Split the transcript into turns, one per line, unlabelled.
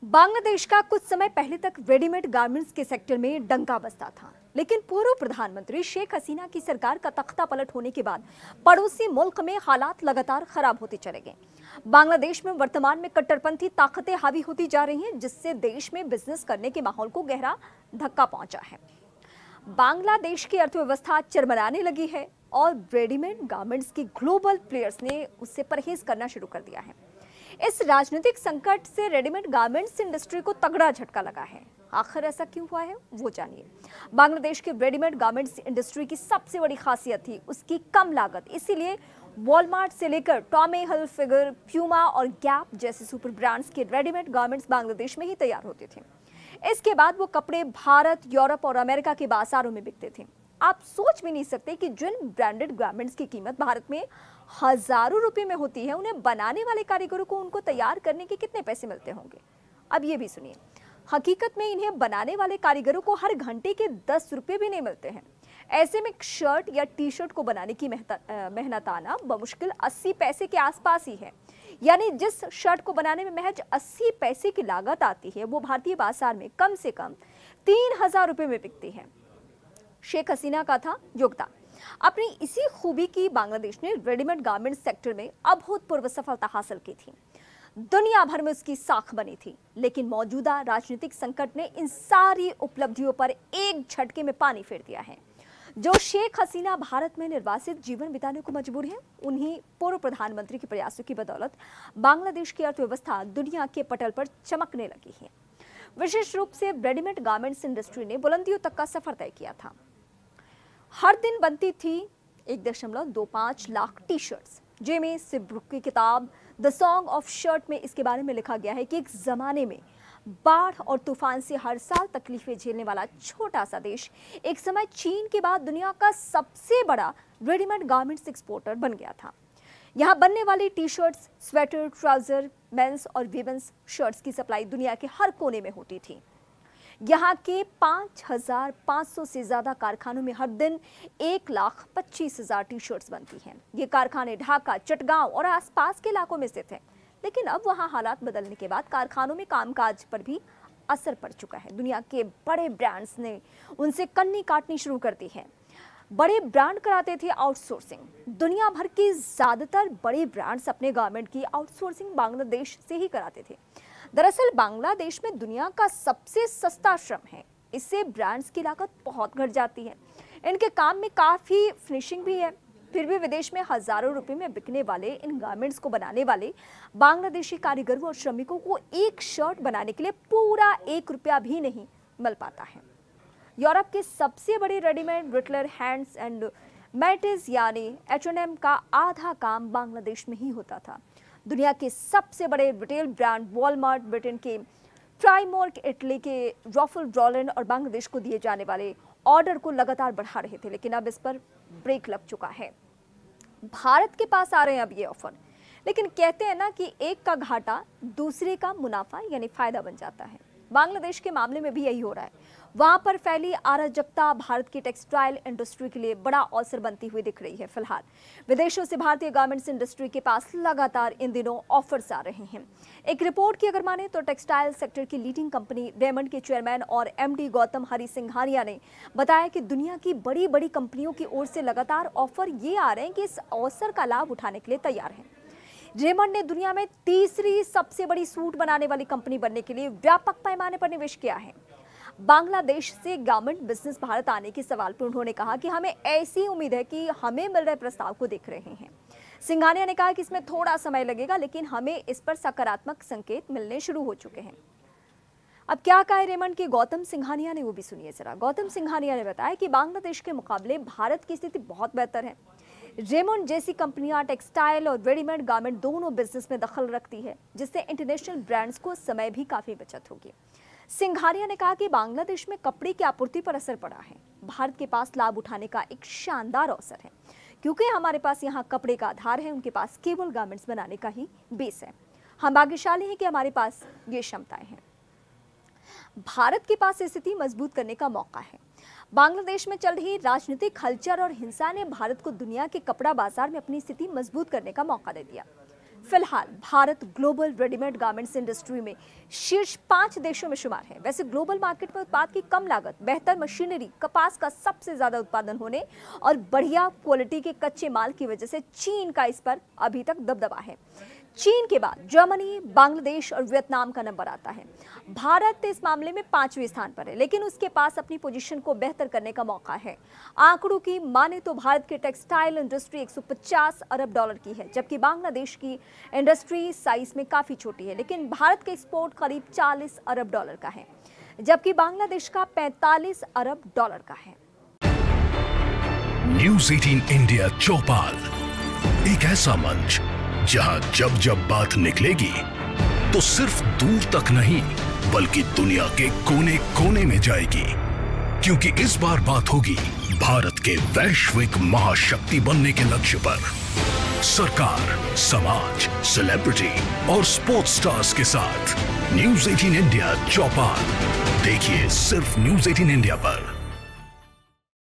बांग्लादेश का कुछ समय पहले तक रेडीमेड गारमेंट्स के सेक्टर में डंका बजता था, लेकिन पूर्व प्रधानमंत्री शेख हसीना की सरकार का तख्ता पलट होने के बाद पड़ोसी मुल्क में हालात लगातार खराब होते चले गए। बांग्लादेश में वर्तमान में कट्टरपंथी ताकतें हावी होती जा रही हैं, जिससे देश में बिजनेस करने के माहौल को गहरा धक्का पहुंचा है। बांग्लादेश की अर्थव्यवस्था चरमराने लगी है और रेडीमेड गारमेंट्स के ग्लोबल प्लेयर्स ने उससे परहेज करना शुरू कर दिया है। इस राजनीतिक संकट से रेडीमेड गारमेंट्स इंडस्ट्री को तगड़ा झटका लगा है। आखिर ऐसा क्यों हुआ है, वो जानिए। बांग्लादेश के रेडीमेड गारमेंट्स इंडस्ट्री की सबसे बड़ी खासियत थी उसकी कम लागत, इसीलिए वॉलमार्ट से लेकर टॉमी हिलफिगर, प्यूमा और गैप जैसे सुपर ब्रांड्स के रेडीमेड गारमेंट्स बांग्लादेश में ही तैयार होते थे। इसके बाद वो कपड़े भारत, यूरोप और अमेरिका के बाजारों में बिकते थे। आप सोच भी नहीं सकते कि जिन ब्रांडेड गारमेंट्स की कीमत भारत में हजारों रुपए में होती है, उन्हें बनाने वाले कारीगरों को उनको तैयार करने के कितने पैसे मिलते होंगे। अब ये भी सुनिए, हकीकत में इन्हें बनाने वाले कारीगरों को हर घंटे के 10 रुपए भी नहीं मिलते हैं। ऐसे में शर्ट या टी शर्ट को बनाने की मेहनताना बमुश्किल 80 पैसे के आसपास ही है। यानी जिस शर्ट को बनाने में महज 80 पैसे की लागत आती है, वो भारतीय बाजार में कम से कम 3000 रुपए में बिकती है। शेख हसीना का था योगदान। अपनी इसी खूबी की बांग्लादेश ने रेडीमेड गारमेंट सेक्टर में अभूतपूर्व सफलता हासिल की थी। दुनिया भर में उसकी साख बनी थी, लेकिन मौजूदा राजनीतिक संकट ने इन सारी उपलब्धियों पर एक झटके में पानी फेर दिया है। जो शेख हसीना भारत में निर्वासित जीवन बिताने को मजबूर हैं, उन्हीं पूर्व प्रधानमंत्री के प्रयासों की बदौलत बांग्लादेश की अर्थव्यवस्था दुनिया के पटल पर चमकने लगी है। विशेष रूप से रेडीमेड गारमेंट्स इंडस्ट्री ने बुलंदियों तक का सफर तय किया था। हर दिन बनती थी 1.25 लाख टी शर्ट्स। जेमे सिब्रुक की किताब द सॉन्ग ऑफ शर्ट में इसके बारे में लिखा गया है कि एक जमाने में बाढ़ और तूफान से हर साल तकलीफें झेलने वाला छोटा सा देश एक समय चीन के बाद दुनिया का सबसे बड़ा रेडीमेड गारमेंट्स एक्सपोर्टर बन गया था। यहाँ बनने वाली T shirts, sweater, trouser, men's और वीमेंस शर्ट्स की सप्लाई दुनिया के हर कोने में होती थी। यहाँ के 5500 से ज्यादा कारखानों में हर दिन 1,25,000 टी शर्ट्स बनती हैं। ये कारखाने ढाका, चटगांव और आसपास के इलाकों में स्थित हैं। लेकिन अब वहाँ हालात बदलने के बाद कारखानों में कामकाज पर भी असर पड़ चुका है। दुनिया के बड़े ब्रांड्स ने उनसे कन्नी काटनी शुरू कर दी है। बड़े ब्रांड कराते थे आउटसोर्सिंग। दुनिया भर के ज्यादातर बड़े ब्रांड्स अपने गारमेंट की आउटसोर्सिंग बांग्लादेश से ही कराते थे। दरअसल बांग्लादेश में दुनिया का सबसे सस्ता श्रम है, इससे ब्रांड्स की लागत बहुत घट जाती है। इनके काम में काफी फिनिशिंग भी है। फिर भी विदेश में हजारों रुपए में बिकने वाले इन गारमेंट्स को बनाने वाले बांग्लादेशी कारीगरों और श्रमिकों को एक शर्ट बनाने के लिए पूरा 1 रुपया भी नहीं मिल पाता है। यूरोप के सबसे बड़े रेडीमेड रिटेलर हैंड्स एंड मैटिज यानी H&M का आधा काम बांग्लादेश में ही होता था। दुनिया के सबसे बड़े रिटेल ब्रांड वॉलमार्ट, ब्रिटेन के प्राइमोर्क, इटली के रॉल्फ लॉरेन और बांग्लादेश को दिए जाने वाले ऑर्डर को लगातार बढ़ा रहे थे, लेकिन अब इस पर ब्रेक लग चुका है। भारत के पास आ रहे हैं अब ये ऑफर, लेकिन कहते हैं ना कि एक का घाटा दूसरे का मुनाफा यानी फायदा बन जाता है। बांग्लादेश के मामले में भी यही हो रहा है। वहां पर फैली अराजकता भारत की टेक्सटाइल इंडस्ट्री के लिए बड़ा अवसर बनती हुई दिख रही है। फिलहाल विदेशों से भारतीय गारमेंट्स इंडस्ट्री के पास लगातार इन दिनों ऑफर्स आ रहे हैं। एक रिपोर्ट की अगर माने तो टेक्सटाइल सेक्टर की लीडिंग कंपनी रेमंड के चेयरमैन और MD गौतम हरि सिंघानिया ने बताया कि दुनिया की बड़ी बड़ी कंपनियों की ओर से लगातार ऑफर ये आ रहे हैं कि इस अवसर का लाभ उठाने के लिए तैयार हैं। रेमंड ने दुनिया में तीसरी सबसे बड़ी सूट बनाने वाली कंपनी बनने के लिए व्यापक पैमाने पर निवेश किया है। बांग्लादेश से गारमेंट बिजनेस भारत आने के सवाल पर उन्होंने कहा कि हमें ऐसी उम्मीद है कि हमें मिल रहे प्रस्ताव को देख रहे हैं। सिंघानिया ने कहा कि इसमें थोड़ा समय लगेगा, लेकिन हमें इस पर सकारात्मक संकेत मिलने शुरू हो चुके हैं। अब क्या कहा रेमंड के गौतम सिंघानिया ने, वो भी सुनिए जरा। गौतम सिंघानिया ने बताया कि बांग्लादेश के मुकाबले भारत की स्थिति बहुत बेहतर है। रेमंड जैसी कंपनियां टेक्सटाइल और रेडीमेड गारमेंट दोनों बिजनेस में दखल रखती है, जिससे इंटरनेशनल ब्रांड्स को समय भी काफी बचत होगी। सिंघानिया ने कहा कि बांग्लादेश में कपड़े की आपूर्ति पर असर पड़ा है। भारत के पास लाभ उठाने का एक शानदार अवसर है, क्योंकि हमारे पास यहाँ कपड़े का आधार है, उनके पास केवल गारमेंट्स बनाने का ही बेस है। हम भाग्यशाली हैं कि हमारे पास ये क्षमताएं हैं। भारत के पास स्थिति मजबूत करने का मौका है। बांग्लादेश में चल रही राजनीतिक हलचल और हिंसा ने भारत को दुनिया के कपड़ा बाजार में अपनी स्थिति मजबूत करने का मौका दे दिया। फिलहाल Bharat global readymade garments industry में शीर्ष 5 देशों में शुमार है। वैसे ग्लोबल मार्केट में उत्पाद की कम लागत, बेहतर मशीनरी, कपास का सबसे ज्यादा उत्पादन होने और बढ़िया क्वालिटी के कच्चे माल की वजह से चीन का इस पर अभी तक दबदबा है। चीन के बाद जर्मनी, बांग्लादेश और वियतनाम का नंबर आता है। भारत इस मामले में 5वें स्थान पर है, लेकिन उसके पास अपनी पोजीशन को बेहतर करने का मौका है। आंकड़ों की माने तो भारत की टेक्सटाइल इंडस्ट्री 150 अरब डॉलर की है, जबकि बांग्लादेश की इंडस्ट्री साइज में काफी छोटी है, लेकिन भारत के एक्सपोर्ट करीब 40 अरब डॉलर का है, जबकि बांग्लादेश का 45 अरब डॉलर का है।
न्यूज़ 18 इंडिया चौपाल, एक ऐसा मंच जहां जब जब बात निकलेगी तो सिर्फ दूर तक नहीं बल्कि दुनिया के कोने कोने में जाएगी, क्योंकि इस बार बात होगी भारत के वैश्विक महाशक्ति बनने के लक्ष्य पर। सरकार, समाज, सेलिब्रिटी और स्पोर्ट्स स्टार्स के साथ न्यूज़ 18 इंडिया चौपाल देखिए सिर्फ न्यूज़ 18 इंडिया पर।